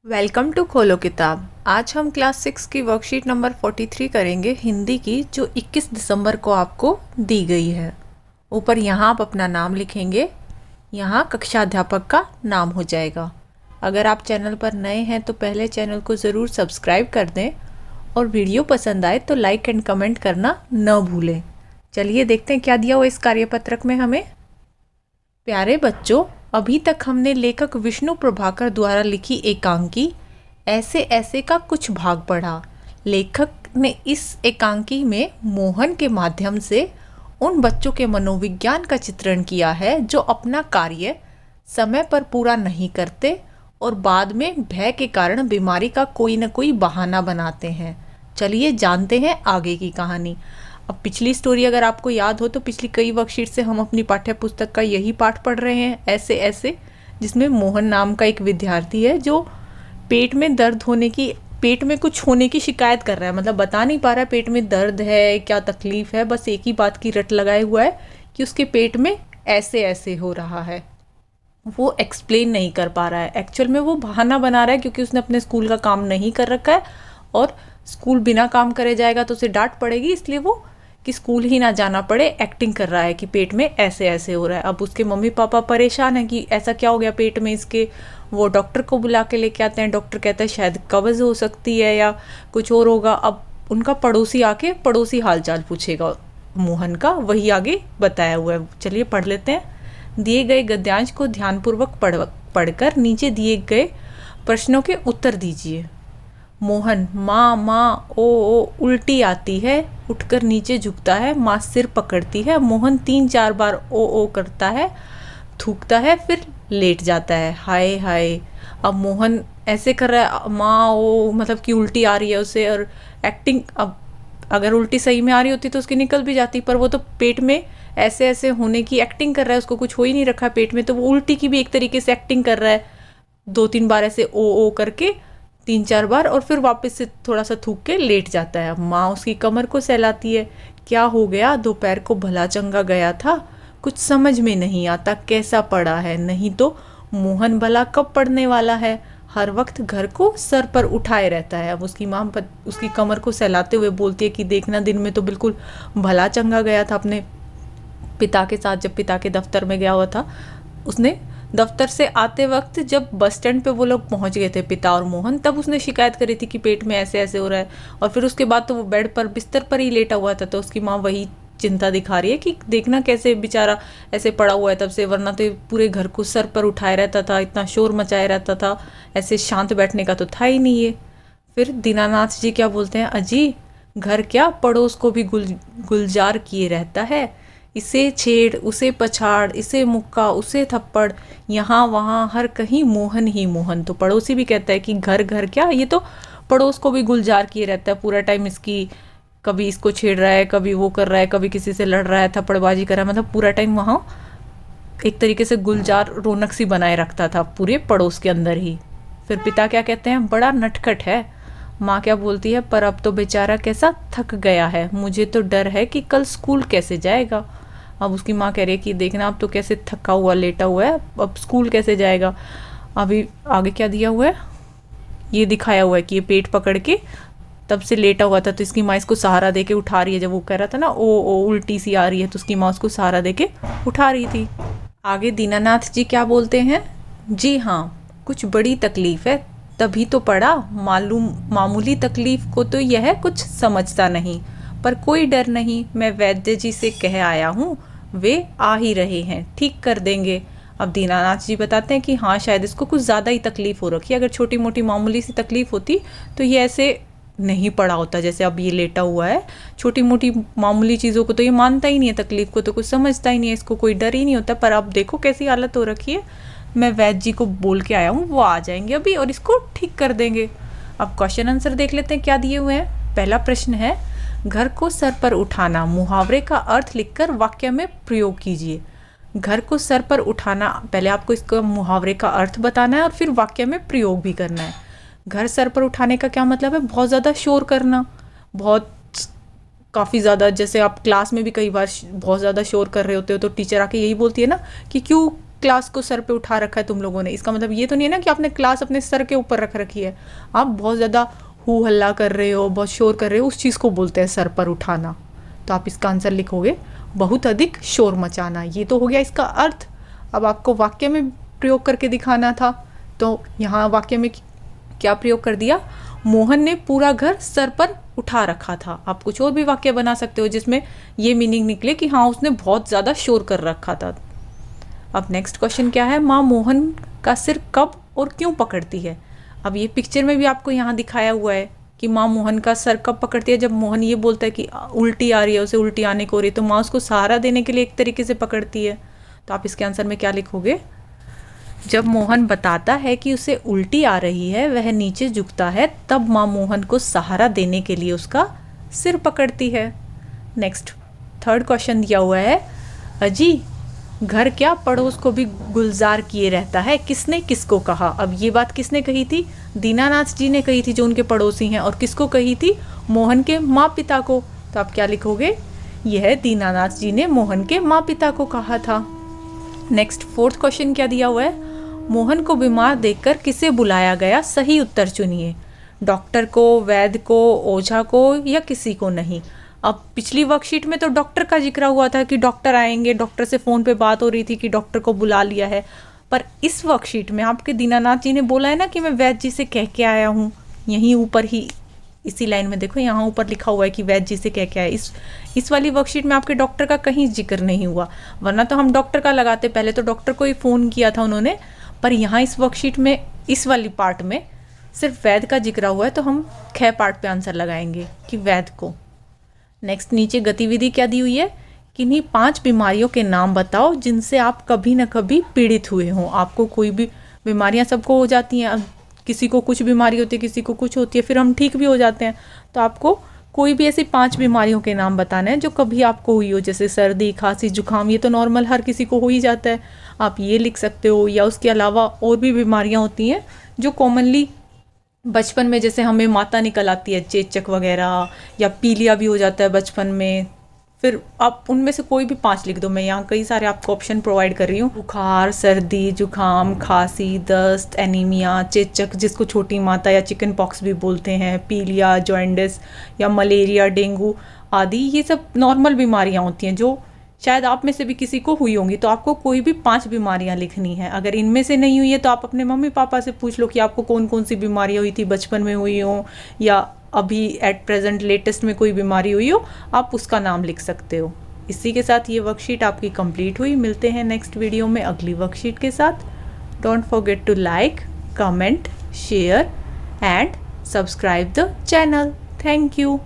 Welcome to खोलो किताब। आज हम क्लास 6 की वर्कशीट नंबर 43 करेंगे हिंदी की, जो 21 दिसंबर को आपको दी गई है। ऊपर यहाँ आप अपना नाम लिखेंगे, यहाँ कक्षा अध्यापक का नाम हो जाएगा। अगर आप चैनल पर नए हैं तो पहले चैनल को ज़रूर सब्सक्राइब कर दें और वीडियो पसंद आए तो लाइक एंड कमेंट करना न भूलें। चलिए देखते हैं क्या दिया हुआ इस कार्यपत्रक में हमें। प्यारे बच्चों, अभी तक हमने लेखक विष्णु प्रभाकर द्वारा लिखी एकांकी ऐसे ऐसे का कुछ भाग पढ़ा। लेखक ने इस एकांकी में मोहन के माध्यम से उन बच्चों के मनोविज्ञान का चित्रण किया है जो अपना कार्य समय पर पूरा नहीं करते और बाद में भय के कारण बीमारी का कोई न कोई बहाना बनाते हैं। चलिए जानते हैं आगे की कहानी। अब पिछली स्टोरी अगर आपको याद हो तो पिछली कई वर्कशीट से हम अपनी पाठ्य पुस्तक का यही पाठ पढ़ रहे हैं, ऐसे ऐसे, जिसमें मोहन नाम का एक विद्यार्थी है जो पेट में कुछ होने की शिकायत कर रहा है। मतलब बता नहीं पा रहा है पेट में दर्द है, क्या तकलीफ है, बस एक ही बात की रट लगाए हुआ है कि उसके पेट में ऐसे ऐसे हो रहा है। वो एक्सप्लेन नहीं कर पा रहा है। एक्चुअल में वो बहाना बना रहा है क्योंकि उसने अपने स्कूल का काम नहीं कर रखा है और स्कूल बिना काम करे जाएगा तो उसे डांट पड़ेगी, इसलिए वो कि स्कूल ही ना जाना पड़े एक्टिंग कर रहा है कि पेट में ऐसे ऐसे हो रहा है। अब उसके मम्मी पापा परेशान हैं कि ऐसा क्या हो गया पेट में इसके। वो डॉक्टर को बुला के लेके आते हैं। डॉक्टर कहता है शायद कब्ज हो सकती है या कुछ और होगा। अब उनका पड़ोसी आके पड़ोसी हालचाल पूछेगा मोहन का, वही आगे बताया हुआ है। चलिए पढ़ लेते हैं। दिए गए गद्यांश को ध्यानपूर्वक पढ़कर नीचे दिए गए प्रश्नों के उत्तर दीजिए। मोहन, माँ माँ ओ उल्टी आती है। उठकर नीचे झुकता है। माँ सिर पकड़ती है। मोहन 3-4 बार ओ करता है, थूकता है, फिर लेट जाता है। हाय हाय। अब मोहन ऐसे कर रहा है, माँ ओ मतलब कि उल्टी आ रही है उसे, और एक्टिंग, अब अगर उल्टी सही में आ रही होती तो उसकी निकल भी जाती, पर वो तो पेट में ऐसे ऐसे होने की एक्टिंग कर रहा है। उसको कुछ हो ही नहीं रखा पेट में, तो वो उल्टी की भी एक तरीके से एक्टिंग कर रहा है। 2-3 बार ऐसे ओ करके 3-4 बार, और फिर वापस से थोड़ा सा थूक के लेट जाता है। माँ उसकी कमर को सहलाती है। क्या हो गया? दोपहर को भला चंगा गया था, कुछ समझ में नहीं आता कैसा पड़ा है। नहीं तो मोहन भला कब पढ़ने वाला है, हर वक्त घर को सर पर उठाए रहता है। अब उसकी माँ उसकी कमर को सहलाते हुए बोलती है कि देखना, दिन में तो बिल्कुल भला चंगा गया था अपने पिता के साथ, जब पिता के दफ्तर में गया हुआ था। उसने दफ्तर से आते वक्त जब बस स्टैंड पे वो लोग पहुंच गए थे पिता और मोहन, तब उसने शिकायत करी थी कि पेट में ऐसे ऐसे हो रहा है। और फिर उसके बाद तो वो बेड पर बिस्तर पर ही लेटा हुआ था, तो उसकी माँ वही चिंता दिखा रही है कि देखना कैसे बेचारा ऐसे पड़ा हुआ है तब से, वरना तो पूरे घर को सर पर उठाए रहता था, इतना शोर मचाए रहता था, ऐसे शांत बैठने का तो था ही नहीं ये। फिर दीनानाथ जी क्या बोलते हैं, अजी घर क्या पड़ोस को भी गुलजार किए रहता है। इसे छेड़, उसे पछाड़, इसे मुक्का, उसे थप्पड़, यहाँ वहाँ हर कहीं मोहन ही मोहन। तो पड़ोसी भी कहता है कि घर घर क्या, ये तो पड़ोस को भी गुलजार किए रहता है पूरा टाइम। इसकी कभी इसको छेड़ रहा है, कभी वो कर रहा है, कभी किसी से लड़ रहा है, थप्पड़बाजी कर रहा है, मतलब पूरा टाइम वहाँ एक तरीके से गुलजार रौनक सी बनाए रखता था पूरे पड़ोस के अंदर ही। फिर पिता क्या कहते हैं, बड़ा नटखट है। माँ क्या बोलती है, पर अब तो बेचारा कैसा थक गया है, मुझे तो डर है कि कल स्कूल कैसे जाएगा। अब उसकी माँ कह रही है कि देखना अब तो कैसे थका हुआ लेटा हुआ है, अब स्कूल कैसे जाएगा। अभी आगे क्या दिया हुआ है, ये दिखाया हुआ है कि ये पेट पकड़ के तब से लेटा हुआ था, तो इसकी माँ इसको सहारा देके उठा रही है। जब वो कह रहा था ना ओ उल्टी सी आ रही है, तो उसकी माँ उसको सहारा देके उठा रही थी। आगे दीनानाथ जी क्या बोलते हैं, जी हाँ, कुछ बड़ी तकलीफ है, तभी तो पढ़ा। मामूली तकलीफ को तो यह कुछ समझता नहीं, पर कोई डर नहीं, मैं वैद्य जी से कह आया हूँ, वे आ ही रहे हैं, ठीक कर देंगे। अब दीनानाथ जी बताते हैं कि हाँ शायद इसको कुछ ज़्यादा ही तकलीफ हो रखी है। अगर छोटी मोटी मामूली सी तकलीफ होती तो ये ऐसे नहीं पड़ा होता, जैसे अब ये लेटा हुआ है। छोटी मोटी मामूली चीज़ों को तो ये मानता ही नहीं है, तकलीफ को तो कुछ समझता ही नहीं है, इसको कोई डर ही नहीं होता। पर अब देखो कैसी हालत हो रखी है। मैं वैद्य जी को बोल के आया हूँ, वो आ जाएंगे अभी और इसको ठीक कर देंगे। अब क्वेश्चन आंसर देख लेते हैं क्या दिए हुए हैं। पहला प्रश्न है, घर को सर पर उठाना, मुहावरे का अर्थ लिखकर वाक्य में प्रयोग कीजिए। घर को सर पर उठाना, पहले आपको इसका मुहावरे का अर्थ बताना है और फिर वाक्य में प्रयोग भी करना है। घर सर पर उठाने का क्या मतलब है, बहुत ज़्यादा शोर करना, बहुत काफ़ी ज़्यादा। जैसे आप क्लास में भी कई बार बहुत ज़्यादा शोर कर रहे होते हो तो टीचर आके यही बोलती है ना कि क्यों क्लास को सर पे उठा रखा है तुम लोगों ने। इसका मतलब ये तो नहीं है ना कि आपने क्लास अपने सर के ऊपर रख रखी है। आप बहुत ज़्यादा हू हल्ला कर रहे हो, बहुत शोर कर रहे हो, उस चीज़ को बोलते हैं सर पर उठाना। तो आप इसका आंसर लिखोगे बहुत अधिक शोर मचाना। ये तो हो गया इसका अर्थ। अब आपको वाक्य में प्रयोग करके दिखाना था, तो यहाँ वाक्य में क्या प्रयोग कर दिया, मोहन ने पूरा घर सर पर उठा रखा था। आप कुछ और भी वाक्य बना सकते हो जिसमें ये मीनिंग निकले कि हाँ उसने बहुत ज़्यादा शोर कर रखा था। अब नेक्स्ट क्वेश्चन क्या है, माँ मोहन का सिर कब और क्यों पकड़ती है। अब ये पिक्चर में भी आपको यहाँ दिखाया हुआ है कि माँ मोहन का सर कब पकड़ती है। जब मोहन ये बोलता है कि उल्टी आ रही है, उसे उल्टी आने को हो रही है, तो माँ उसको सहारा देने के लिए एक तरीके से पकड़ती है। तो आप इसके आंसर में क्या लिखोगे, जब मोहन बताता है कि उसे उल्टी आ रही है, वह नीचे झुकता है, तब माँ मोहन को सहारा देने के लिए उसका सिर पकड़ती है। नेक्स्ट थर्ड क्वेश्चन दिया हुआ है, अजी घर क्या पड़ोस को भी गुलजार किए रहता है, किसने किसको कहा। अब ये बात किसने कही थी, दीनानाथ जी ने कही थी जो उनके पड़ोसी हैं, और किसको कही थी, मोहन के माँ पिता को। तो आप क्या लिखोगे, यह दीनानाथ जी ने मोहन के माँ पिता को कहा था। नेक्स्ट फोर्थ क्वेश्चन क्या दिया हुआ है, मोहन को बीमार देखकर किसे बुलाया गया, सही उत्तर चुनिए। डॉक्टर को, वैद्य को, ओझा को, या किसी को नहीं। अब पिछली वर्कशीट में तो डॉक्टर का जिक्र हुआ था कि डॉक्टर आएंगे, डॉक्टर से फ़ोन पे बात हो रही थी कि डॉक्टर को बुला लिया है। पर इस वर्कशीट में आपके दीनानाथ जी ने बोला है ना कि मैं वैद्य जी से कह के आया हूँ। यहीं ऊपर ही इसी लाइन में देखो, यहाँ ऊपर लिखा हुआ है कि वैद्य जी से कह के आया। इस वाली वर्कशीट में आपके डॉक्टर का कहीं जिक्र नहीं हुआ, वरना तो हम डॉक्टर का लगाते, पहले तो डॉक्टर को ही फ़ोन किया था उन्होंने। पर यहाँ इस वर्कशीट में इस वाली पार्ट में सिर्फ वैद्य का जिक्र हुआ है, तो हम ख पार्ट पे आंसर लगाएंगे कि वैद्य को। नेक्स्ट नीचे गतिविधि क्या दी हुई है, किन्हीं 5 बीमारियों के नाम बताओ जिनसे आप कभी न कभी पीड़ित हुए हों। आपको कोई भी बीमारियां सबको हो जाती हैं, किसी को कुछ बीमारी होती है, किसी को कुछ होती है, फिर हम ठीक भी हो जाते हैं। तो आपको कोई भी ऐसी 5 बीमारियों के नाम बताना है जो कभी आपको हुई हो, जैसे सर्दी, खांसी, जुकाम, ये तो नॉर्मल हर किसी को हो ही जाता है, आप ये लिख सकते हो। या उसके अलावा और भी बीमारियां होती हैं जो कॉमनली बचपन में, जैसे हमें माता निकल आती है, चेचक वगैरह, या पीलिया भी हो जाता है बचपन में। फिर आप उनमें से कोई भी 5 लिख दो। मैं यहाँ कई सारे आपको ऑप्शन प्रोवाइड कर रही हूँ, बुखार, सर्दी, जुकाम, खांसी, दस्त, एनीमिया, चेचक जिसको छोटी माता या चिकन पॉक्स भी बोलते हैं, पीलिया, जॉइंडिस, या मलेरिया, डेंगू आदि। ये सब नॉर्मल बीमारियाँ होती हैं जो शायद आप में से भी किसी को हुई होंगी। तो आपको कोई भी 5 बीमारियां लिखनी है। अगर इनमें से नहीं हुई है तो आप अपने मम्मी पापा से पूछ लो कि आपको कौन कौन सी बीमारियां हुई थी, बचपन में हुई हो या अभी एट प्रेजेंट लेटेस्ट में कोई बीमारी हुई हो, आप उसका नाम लिख सकते हो। इसी के साथ ये वर्कशीट आपकी कंप्लीट हुई। मिलते हैं नेक्स्ट वीडियो में अगली वर्कशीट के साथ। Don't forget to like, comment, share and subscribe the channel. Thank you.